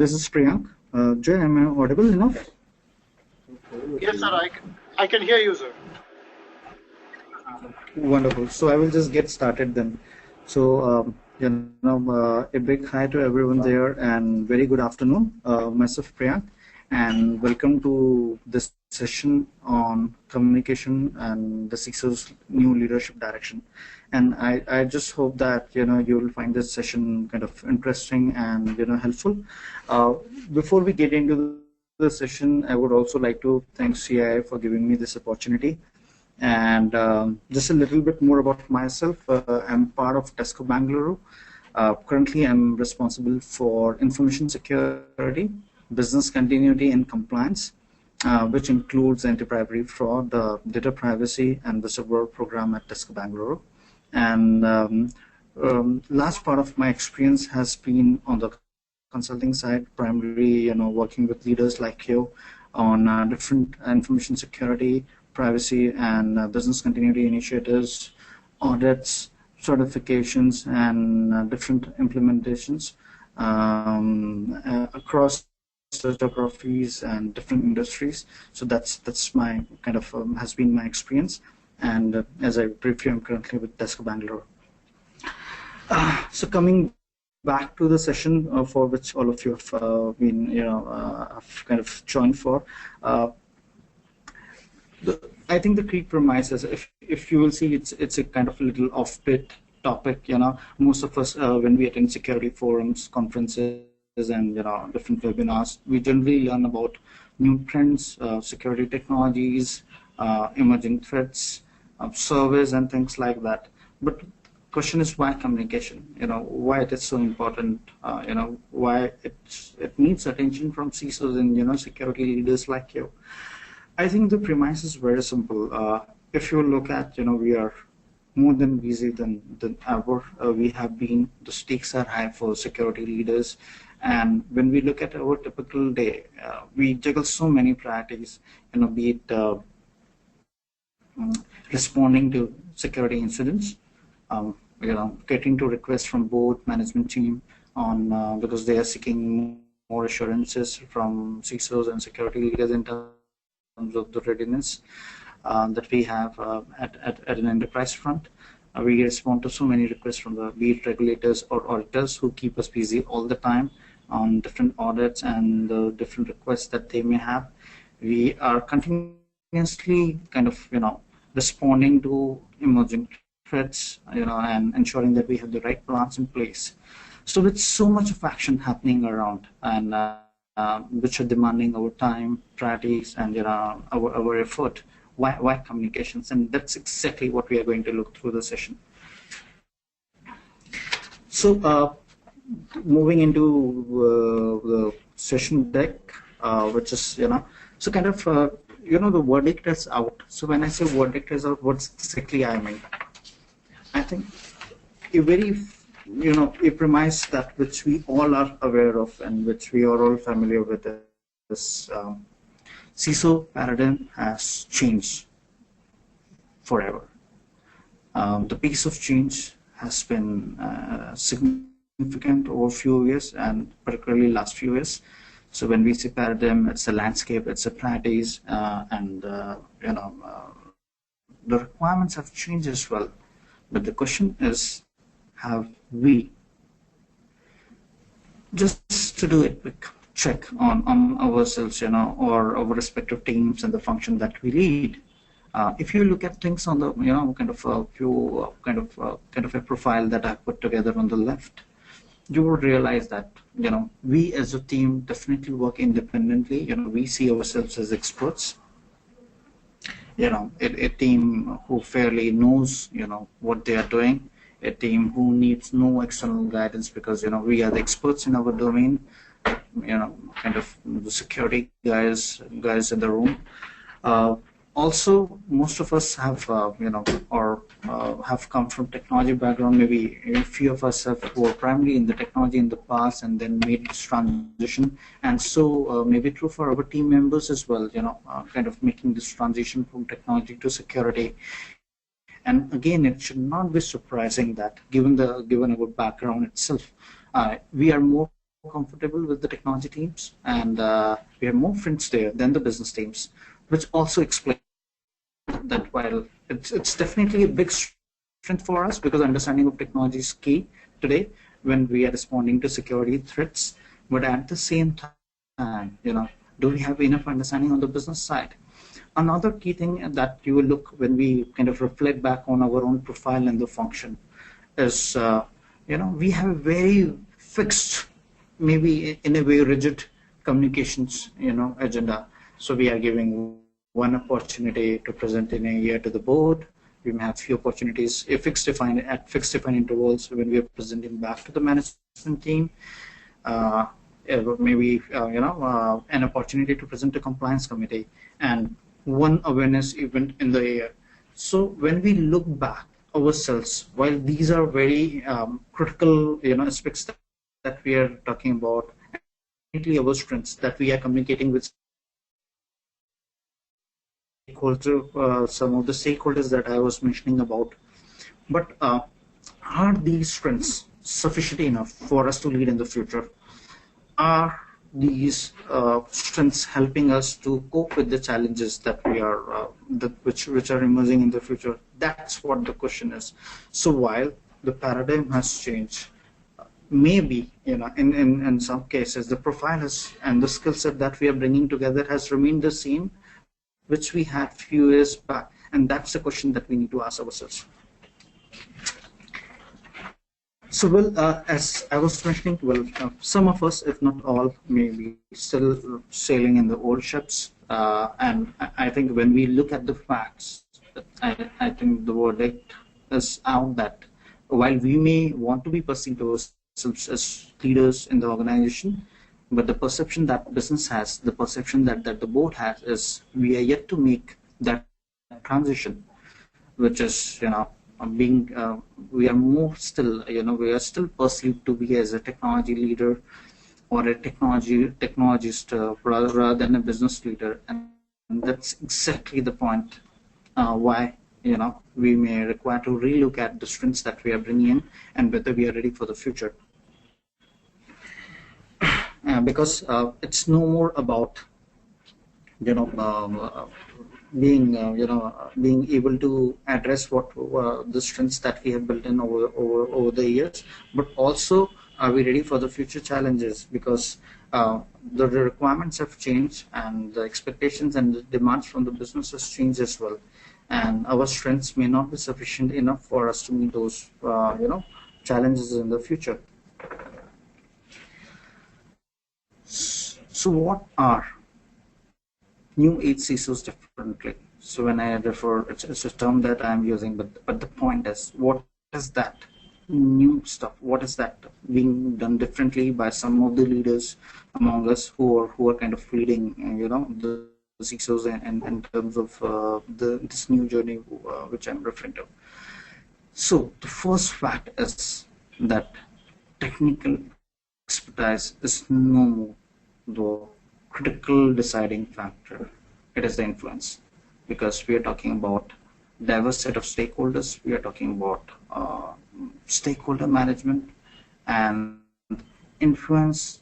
this is Priyank. Jay, am I audible enough? Yes, sir. I can hear you, sir. Wonderful. So I will just get started then. So, a big hi to everyone there and very good afternoon. Myself Priyank, and welcome to this session on communication and the CISO's new leadership direction. And I just hope that, you will find this session kind of interesting and, helpful. Before we get into the session, I would also like to thank CII for giving me this opportunity. And just a little bit more about myself. I'm part of Tesco Bangalore. Currently, I'm responsible for information security, business continuity, and compliance, which includes anti-bribery fraud, data privacy, and whistleblower program at Tesco Bangalore. And last part of my experience has been on the consulting side, primarily, working with leaders like you on different information security, privacy and business continuity initiatives, audits, certifications, and different implementations across geographies and different industries. So that's my kind of has been my experience. And as I briefed you, I'm currently with Tesco Bangalore. So coming back to the session for which all of you have been, have kind of joined for. I think the key premise is, if you will see, it's a kind of a little off-bit topic. Most of us when we attend security forums, conferences, and different webinars, we generally learn about new trends, security technologies, emerging threats, surveys, and things like that. But the question is, why communication? Why it is so important? Why it needs attention from CISOs and security leaders like you. I think the premise is very simple. If you look at, we are more than busy than ever. We have been, the stakes are high for security leaders. And when we look at our typical day, we juggle so many priorities, be it responding to security incidents, getting to requests from board management team on because they are seeking more assurances from CISOs and security leaders in terms of the readiness that we have at an enterprise front. We respond to so many requests from the be it regulators or auditors who keep us busy all the time on different audits and the different requests that they may have. We are continuously kind of responding to emerging threats, and ensuring that we have the right plans in place. So with so much of action happening around and which are demanding our time, priorities, and our effort. Why communications? And that's exactly what we are going to look through the session. So moving into the session deck, which is so kind of the verdict is out. So when I say verdict is out, what exactly I mean? I think a very a premise that which we all are aware of and which we are all familiar with is CISO paradigm has changed forever. The pace of change has been significant over a few years, and particularly last few years. So when we say paradigm, it's a landscape, it's a priorities, and the requirements have changed as well. But the question is, have we, just to do a quick check on ourselves, or our respective teams and the function that we lead. If you look at things on the, kind of a few, kind of a profile that I put together on the left, you will realize that, we as a team definitely work independently. We see ourselves as experts. A team who fairly knows, what they are doing. A team who needs no external guidance because we are the experts in our domain, kind of the security guys in the room. Also, most of us have have come from technology background. Maybe a few of us were primarily in the technology in the past and then made this transition. And so maybe true for our team members as well. Kind of making this transition from technology to security. And again, it should not be surprising that given our background itself, we are more comfortable with the technology teams, and we have more friends there than the business teams, which also explains that while it's definitely a big strength for us because understanding of technology is key today when we are responding to security threats, but at the same time, do we have enough understanding on the business side? Another key thing that you will look when we kind of reflect back on our own profile and the function is, we have a very fixed, maybe in a way rigid communications, agenda. So we are giving one opportunity to present in a year to the board. We may have few opportunities at fixed defined intervals when we are presenting back to the management team. Maybe an opportunity to present to compliance committee and one awareness event in the year. So when we look back ourselves, while these are very critical aspects that we are talking about, our strengths that we are communicating with some of the stakeholders that I was mentioning about. But are these strengths sufficient enough for us to lead in the future? Are these strengths helping us to cope with the challenges that we are, which are emerging in the future? That's what the question is. So while the paradigm has changed, maybe in some cases the profile has and the skill set that we are bringing together has remained the same, which we had few years back, and that's the question that we need to ask ourselves. So, as I was mentioning, some of us, if not all, may be still sailing in the old ships. And I think when we look at the facts, I think the verdict is out that while we may want to be perceived ourselves as leaders in the organization, but the perception that business has, the perception that the board has, is we are yet to make that transition, which is we are more still we are still perceived to be as a technology leader or a technologist rather than a business leader, and that's exactly the point why we may require to relook at the strengths that we are bringing in and whether we are ready for the future. Because it's no more about being able to address what the strengths that we have built in over the years, but also are we ready for the future challenges, because the requirements have changed and the expectations and the demands from the business has changed as well, and our strengths may not be sufficient enough for us to meet those challenges in the future. So what are new age CISOs differently? So when I refer, it's a term that I'm using, but the point is, what is that new stuff? What is that being done differently by some of the leaders among us who are kind of leading, the CISOs in terms of this new journey which I'm referring to. So the first fact is that technical expertise is no more the critical deciding factor. It is the influence, because we are talking about diverse set of stakeholders. We are talking about stakeholder management, and influence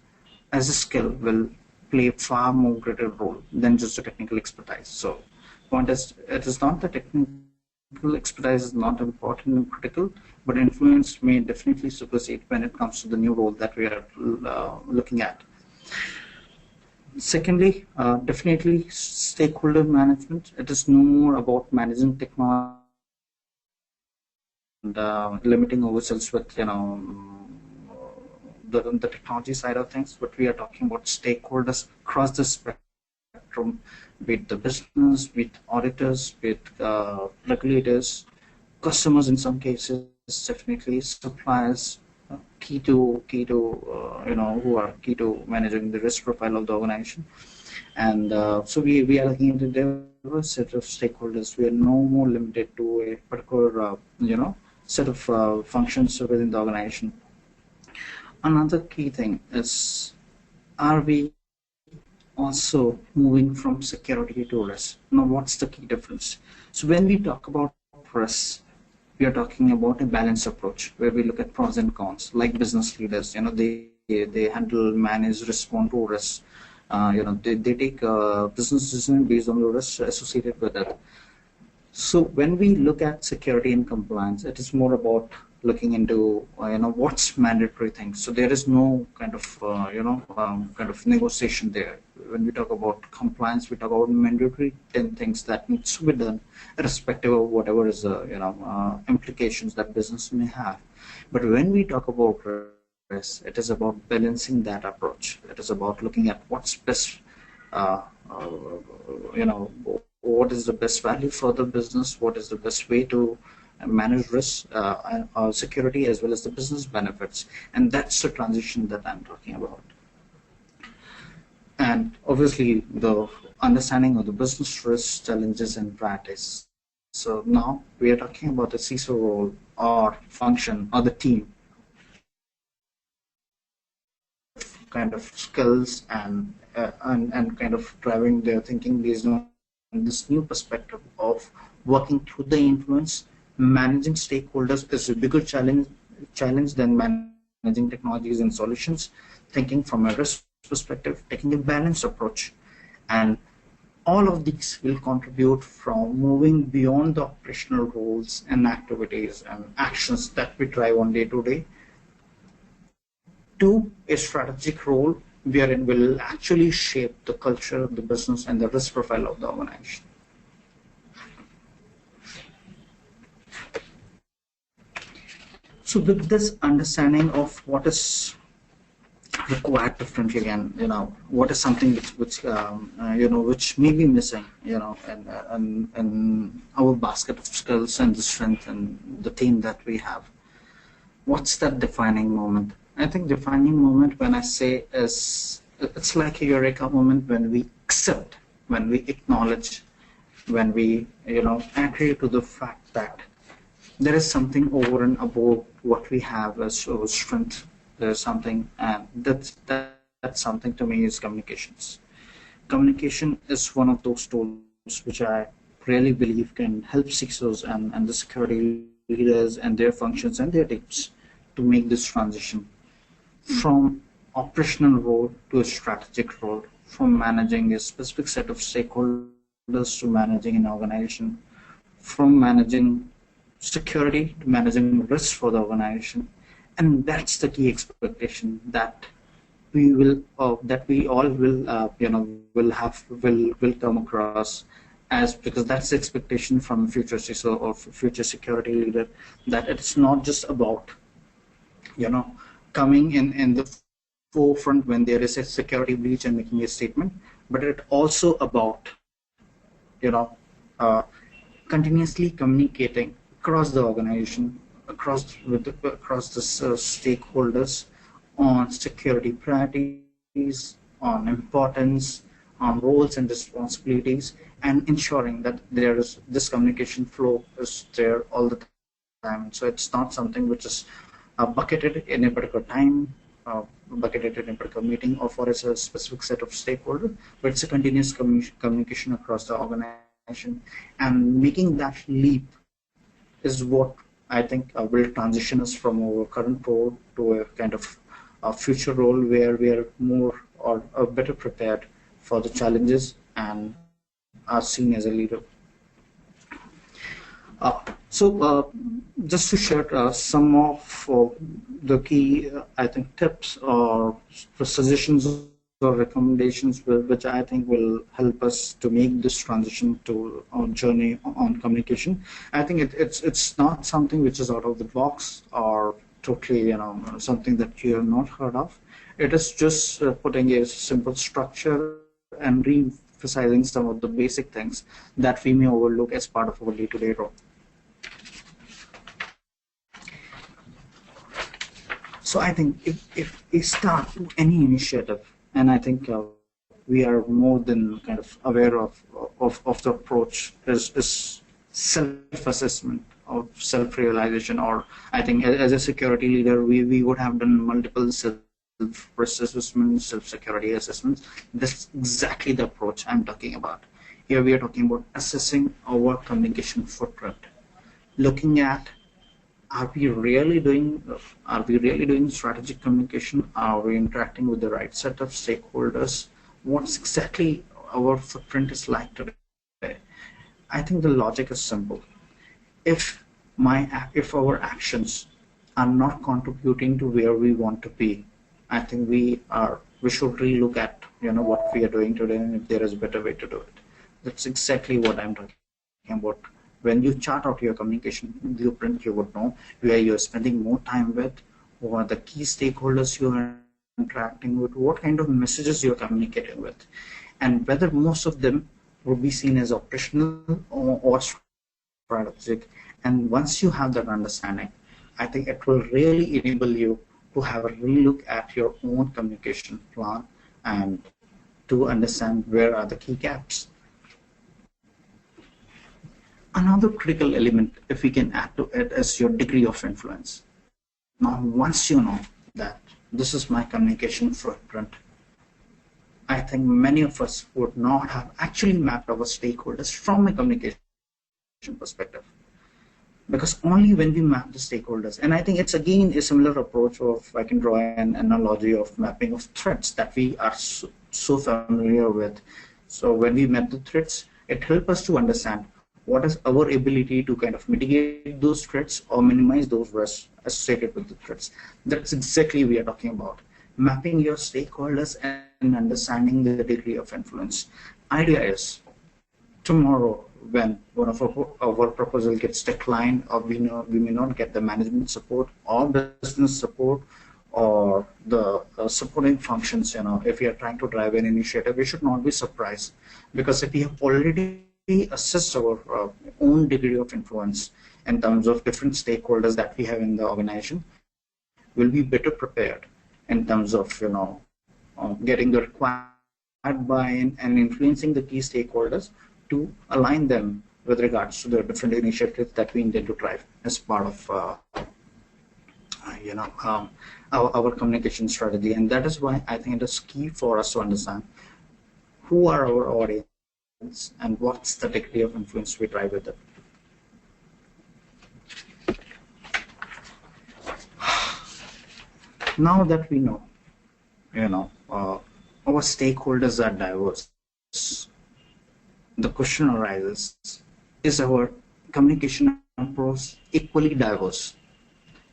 as a skill will play a far more greater role than just a technical expertise. So point is, it is not that technical expertise is not important and critical, but influence may definitely supersede when it comes to the new role that we are looking at. Secondly, definitely stakeholder management. It is no more about managing technology and limiting ourselves with the technology side of things, but we are talking about stakeholders across the spectrum, with the business, with auditors, with regulators, customers in some cases, definitely suppliers, key to who are key to managing the risk profile of the organization. And so we are looking at a diverse set of stakeholders. We are no more limited to a particular set of functions within the organization. Another key thing is, are we also moving from security to risk? Now, what's the key difference? So when we talk about risk, we are talking about a balanced approach where we look at pros and cons. Like business leaders, they they handle, manage, respond to risks. They take business decisions based on the risks associated with it. So when we look at security and compliance, it is more about looking into what's mandatory things. So there is no kind of kind of negotiation there. When we talk about compliance, we talk about mandatory 10 things that needs to be done, irrespective of whatever is implications that business may have. But when we talk about risk, it is about balancing that approach. It is about looking at what's best. Uh, uh, what is the best value for the business, what is the best way to manage risk, security, as well as the business benefits. And that's the transition that I'm talking about. And obviously, the understanding of the business risks, challenges, and practice. So now we are talking about the CISO role or function or the team kind of skills and kind of driving their thinking based on this new perspective of working through the influence. Managing stakeholders is a bigger challenge than managing technologies and solutions. Thinking from a risk perspective, taking a balanced approach, and all of these will contribute from moving beyond the operational roles and activities and actions that we drive on day to day to a strategic role wherein will actually shape the culture of the business and the risk profile of the organization. So with this understanding of what is required differently, and what is something which may be missing, and our basket of skills and the strength and the team that we have. What's that defining moment? I think defining moment, when I say, is it's like a eureka moment when we accept, when we acknowledge, when we agree to the fact that there is something over and above what we have as our strength. There's something, and that's something to me is communications. Communication is one of those tools which I really believe can help CISOs and the security leaders and their functions and their teams to make this transition from operational role to a strategic role, from managing a specific set of stakeholders to managing an organization, from managing security to managing risk for the organization. And that's the key expectation that we will, that we all will, will come across as, because that's the expectation from future CISO or future security leader, that it's not just about, coming in the forefront when there is a security breach and making a statement, but it also about, continuously communicating across the organization, across the stakeholders on security priorities, on importance, on roles and responsibilities, and ensuring that there is this communication flow is there all the time. So it's not something which is bucketed in a particular time, bucketed in a particular meeting, or for a specific set of stakeholders, but it's a continuous communication across the organization. And making that leap is what I think will transition us from our current role to a kind of a future role where we are more or better prepared for the challenges and are seen as a leader. Just to share some of the key, I think, tips or suggestions or recommendations which I think will help us to make this transition to our journey on communication. I think it's not something which is out of the box or totally something that you have not heard of. It is just putting a simple structure and re-emphasizing some of the basic things that we may overlook as part of our day-to-day role. So I think if we start any initiative, and I think we are more than kind of aware of the approach is self-assessment or self-realization, or I think as a security leader, we would have done multiple self-risk assessments, self-security assessments. That's exactly the approach I'm talking about. Here we are talking about assessing our communication footprint, looking at are we really doing strategic communication? Are we interacting with the right set of stakeholders? What's exactly our footprint is like today? I think the logic is simple. If if our actions are not contributing to where we want to be, I think we should relook at what we are doing today, and if there is a better way to do it. That's exactly what I'm talking about. When you chart out your communication blueprint, you would know where you're spending more time with, who are the key stakeholders you are interacting with, what kind of messages you're communicating with, and whether most of them would be seen as operational or strategic. And once you have that understanding, I think it will really enable you to have a relook at your own communication plan and to understand where are the key gaps. Another critical element, if we can add to it, is your degree of influence. Now, once you know that this is my communication footprint, I think many of us would not have actually mapped our stakeholders from a communication perspective. Because only when we map the stakeholders, and I think it's again a similar approach of, I can draw an analogy of mapping of threats that we are so familiar with. So when we map the threats, it helps us to understand what is our ability to kind of mitigate those threats or minimize those risks associated with the threats. That's exactly what we are talking about. Mapping your stakeholders and understanding the degree of influence. Idea is, tomorrow when one of our proposal gets declined, or we may not get the management support or business support or the supporting functions, if we are trying to drive an initiative, we should not be surprised, because if we have already assessed our own degree of influence in terms of different stakeholders that we have in the organization, we'll be better prepared in terms of getting the required buy-in and influencing the key stakeholders to align them with regards to the different initiatives that we intend to drive as part of our communication strategy. And that is why I think it is key for us to understand who are our audience and what's the degree of influence we drive with it. Now that we know, our stakeholders are diverse, the question arises, is our communication approach equally diverse?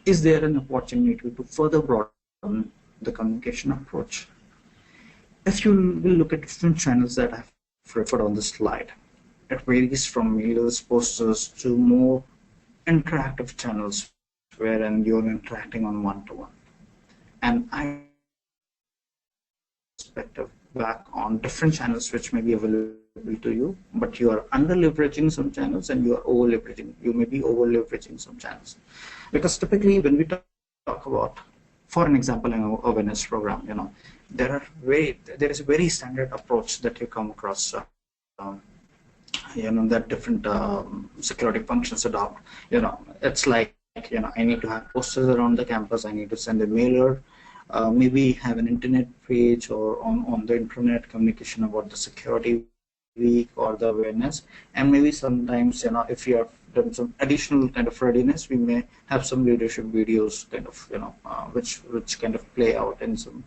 Is there an opportunity to further broaden the communication approach? If you will look at different channels that I've referred on this slide, it varies from mailers, posters to more interactive channels wherein you're interacting on one-to-one. And I perspective back on different channels which may be available to you, but you are under leveraging some channels and you may be over leveraging some channels. Because typically when we talk about, for an example, in our awareness program, there is a very standard approach that you come across, that different security functions adopt. It's like, I need to have posters around the campus, I need to send a mailer, maybe have an internet page or on the internet communication about the security week or the awareness, and maybe sometimes if you have done some additional kind of readiness, we may have some leadership videos kind of which kind of play out in some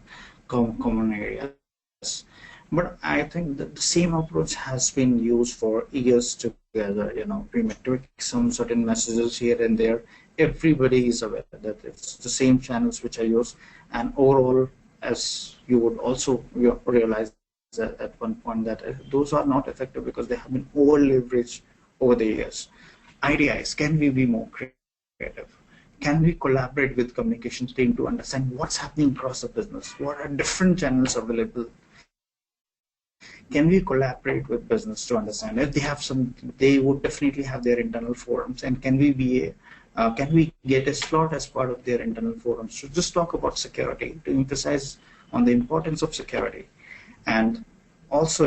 common areas. But I think that the same approach has been used for years together. We may tweak some certain messages here and there. Everybody is aware that it's the same channels which are used, and overall, as you would also realize at one point, that those are not effective because they have been over leveraged over the years. Idea is, can we be more creative? Can we collaborate with communications team to understand what's happening across the business? What are different channels available? Can we collaborate with business to understand if they would definitely have their internal forums, and can we get a slot as part of their internal forums to just talk about security, to emphasize on the importance of security? And also,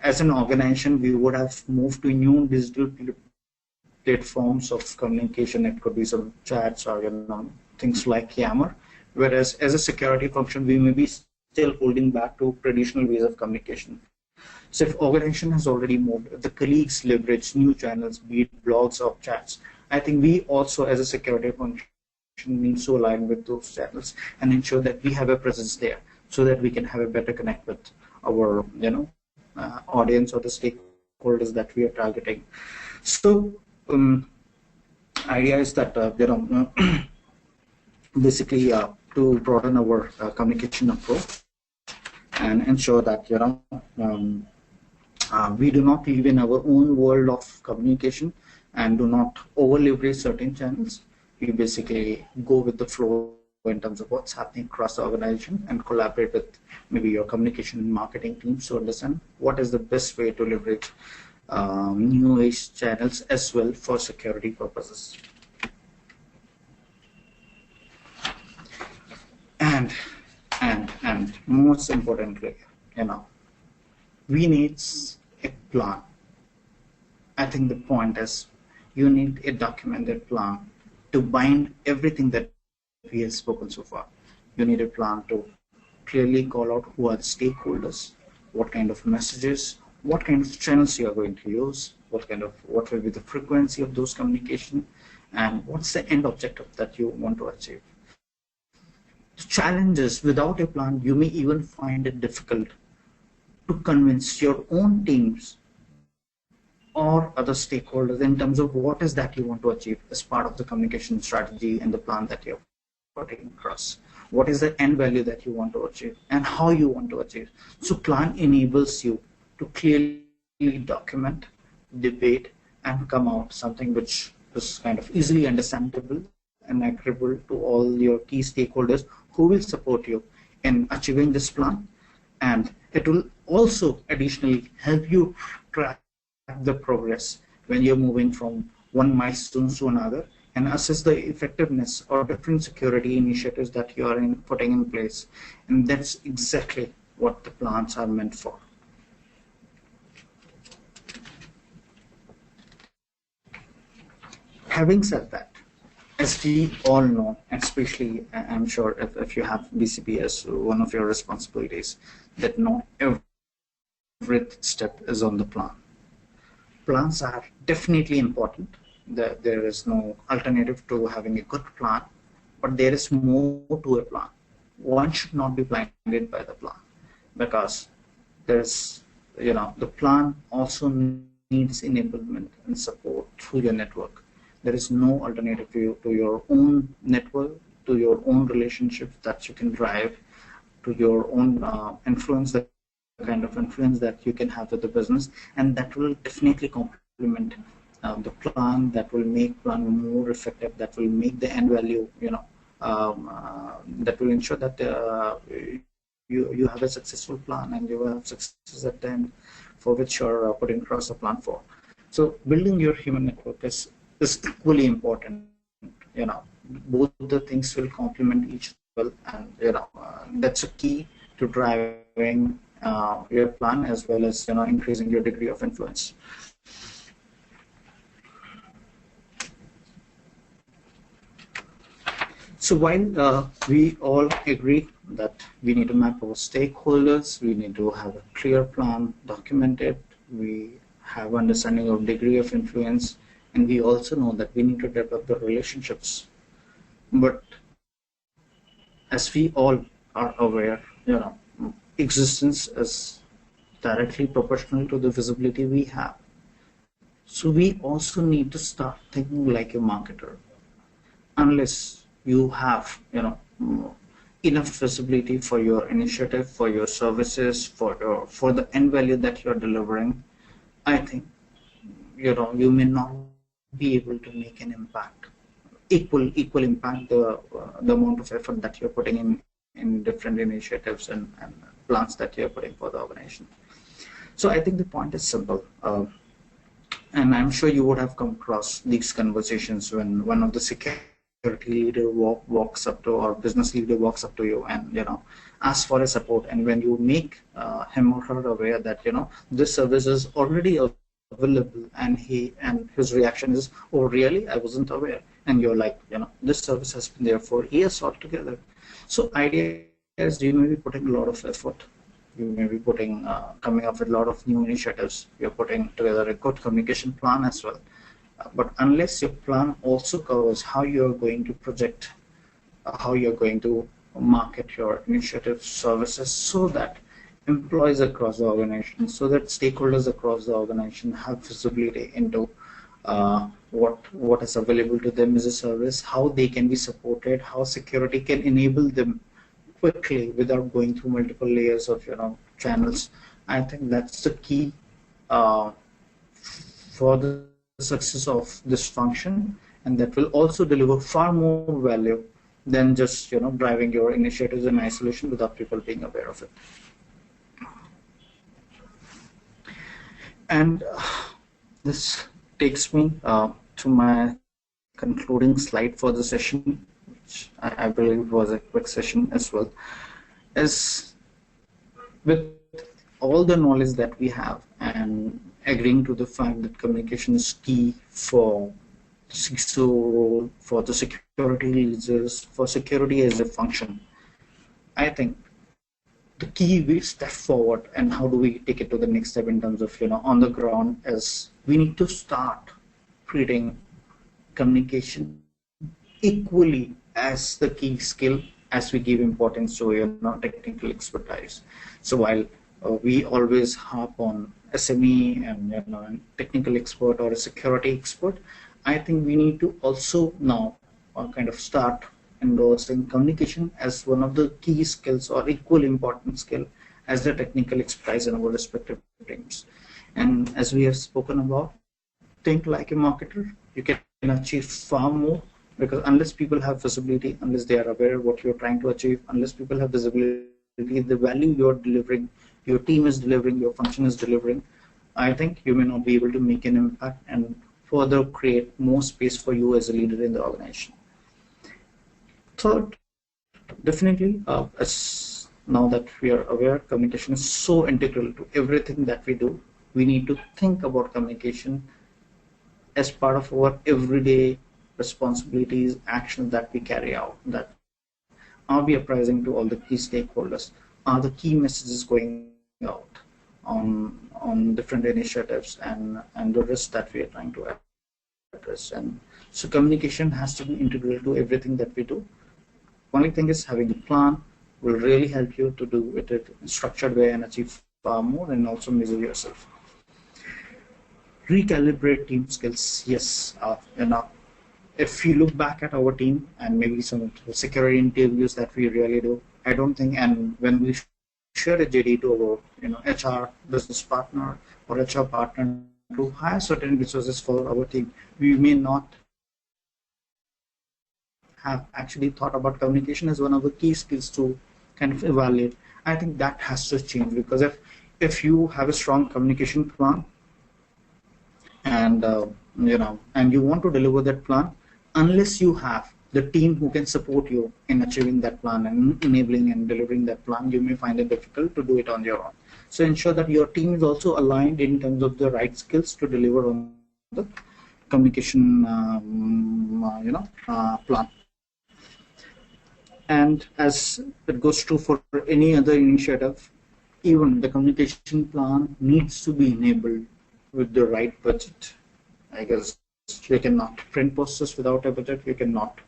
as an organization, we would have moved to new digital platforms of communication. It could be some chats or things like Yammer. Whereas as a security function, we may be still holding back to traditional ways of communication. So if organization has already moved, if the colleagues leverage new channels, be it blogs or chats, I think we also, as a security function, need to align with those channels and ensure that we have a presence there, so that we can have a better connect with our, audience or the stakeholders that we are targeting. So, idea is that basically to broaden our communication approach and ensure that we do not live in our own world of communication and do not over leverage certain channels. We basically go with the flow in terms of what's happening across the organization and collaborate with maybe your communication and marketing teams to understand what is the best way to leverage new age channels as well for security purposes. And most importantly, we need a plan. I think the point is you need a documented plan to bind everything that we have spoken so far. You need a plan to clearly call out who are the stakeholders, what kind of messages, what kind of channels you are going to use, what will be the frequency of those communication, and what's the end objective that you want to achieve. The challenge is, without a plan, you may even find it difficult to convince your own teams or other stakeholders in terms of what is that you want to achieve as part of the communication strategy and the plan that you're putting across. What is the end value that you want to achieve and how you want to achieve. So plan enables you to clearly document, debate, and come out something which is kind of easily understandable and agreeable to all your key stakeholders who will support you in achieving this plan. And it will also additionally help you track the progress when you're moving from one milestone to another and assess the effectiveness of different security initiatives that you are putting in place. And that's exactly what the plans are meant for. Having said that, as we all know, especially I'm sure if you have BCP as one of your responsibilities, that not every step is on the plan. Plans are definitely important. There is no alternative to having a good plan, but there is more to a plan. One should not be blinded by the plan, because there's, the plan also needs enablement and support through your network. There is no alternative to your own network, to your own relationships that you can drive, to your own influence, the kind of influence that you can have with the business, and that will definitely complement the plan, that will make plan more effective, that will make the end value, that will ensure that you have a successful plan and you have success at the end for which you're putting across a plan for. So building your human network is equally important. Both the things will complement each other, and that's a key to driving your plan as well as increasing your degree of influence. So while we all agree that we need to map our stakeholders, we need to have a clear plan documented, we have understanding of degree of influence, and we also know that we need to develop the relationships. But as we all are aware, existence is directly proportional to the visibility we have. So we also need to start thinking like a marketer. Unless you have, enough visibility for your initiative, for your services, for the end value that you're delivering, I think, you may not be able to make an impact, equal impact the amount of effort that you're putting in different initiatives and plans that you're putting for the organization. So I think the point is simple, and I'm sure you would have come across these conversations when one of the security leader walks up to, or business leader walks up to you and asks for a support, and when you make him or her aware that this service is already available, and his reaction is, oh really, I wasn't aware, and you're like, this service has been there for years altogether. So idea is, you may be putting a lot of effort, you may be coming up with a lot of new initiatives, you're putting together a good communication plan as well, But unless your plan also covers how you're going to project, how you're going to market your initiative services, so that employees across the organization, so that stakeholders across the organization have visibility into what is available to them as a service, how they can be supported, how security can enable them quickly without going through multiple layers of channels. I think that's the key for the success of this function, and that will also deliver far more value than just driving your initiatives in isolation without people being aware of it. And this takes me to my concluding slide for the session, which I believe was a quick session as well. Is with all the knowledge that we have and agreeing to the fact that communication is key for CISO role, for the security leaders, for security as a function, I think the key we step forward and how do we take it to the next step in terms of on the ground is we need to start treating communication equally as the key skill as we give importance to technical expertise. So while we always harp on SME and technical expert or a security expert, I think we need to also now kind of start endorsing communication as one of the key skills or equal important skill as the technical expertise in our respective teams. And as we have spoken about, think like a marketer. You can achieve far more, because unless people have visibility, unless they are aware of what you're trying to achieve, unless people have visibility, the value you're delivering, your team is delivering, your function is delivering, I think you may not be able to make an impact and further create more space for you as a leader in the organization. Third, definitely, as now that we are aware, communication is so integral to everything that we do. We need to think about communication as part of our everyday responsibilities, actions that we carry out. That are we apprising to all the key stakeholders? Are the key messages going out on different initiatives and the risks that we are trying to address? And so communication has to be integral to everything that we do. Only thing is, having a plan will really help you to do it in a structured way and achieve far more, and also measure yourself. Recalibrate team skills. Yes, if you look back at our team and maybe some security interviews that we really do, I don't think, and when we share a JD to our HR business partner or HR partner to hire certain resources for our team, we may not have actually thought about communication as one of the key skills to kind of evaluate. I think that has to change, because if you have a strong communication plan and and you want to deliver that plan, unless you have the team who can support you in achieving that plan and enabling and delivering that plan, you may find it difficult to do it on your own. So ensure that your team is also aligned in terms of the right skills to deliver on the communication plan. And as it goes true for any other initiative, even the communication plan needs to be enabled with the right budget. I guess you cannot print posters without a budget. You cannot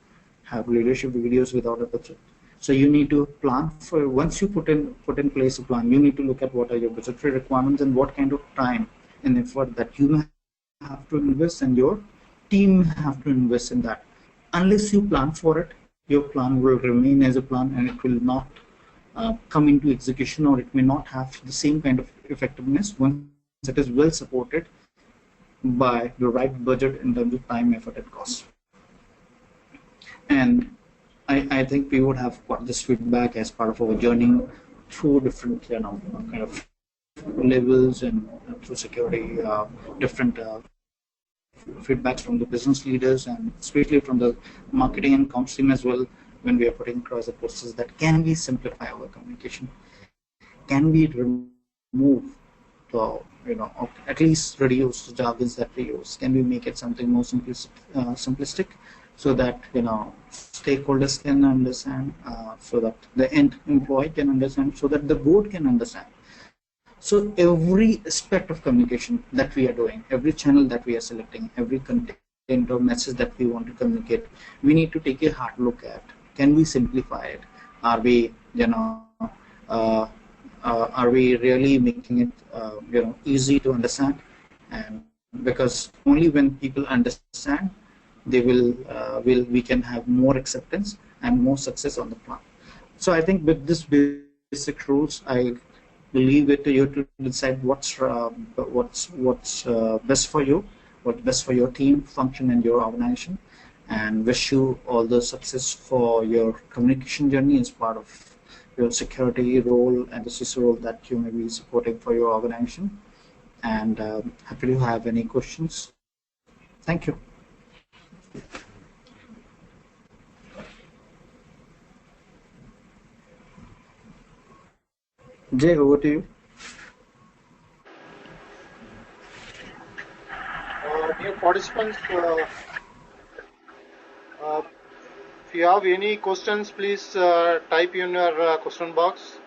have leadership videos without a budget. So you need to plan for, once you put in place a plan, you need to look at what are your budgetary requirements and what kind of time and effort that you may have to invest and your team have to invest in that. Unless you plan for it, your plan will remain as a plan and it will not come into execution, or it may not have the same kind of effectiveness once it is well supported by the right budget in terms of time, effort, and cost. And I think we would have got this feedback as part of our journey through different kind of levels and through security, different feedbacks from the business leaders and especially from the marketing and comms team as well, when we are putting across the process that can we simplify our communication, can we remove the at least reduce the jargons that we use, can we make it something more simplistic so that stakeholders can understand, so that the end employee can understand, so that the board can understand. So every aspect of communication that we are doing, every channel that we are selecting, every content or message that we want to communicate, we need to take a hard look at, can we simplify it? Are we, uh, are we really making it, easy to understand? And because only when people understand, they will we can have more acceptance and more success on the plan. So I think with this basic rules, I leave it to you to decide what's best for you, what's best for your team function and your organization, and wish you all the success for your communication journey as part of your security role and the CISO role that you may be supporting for your organization. And happy to have any questions. Thank you. Jay, over to you. Dear participants, if you have any questions, please type in your question box.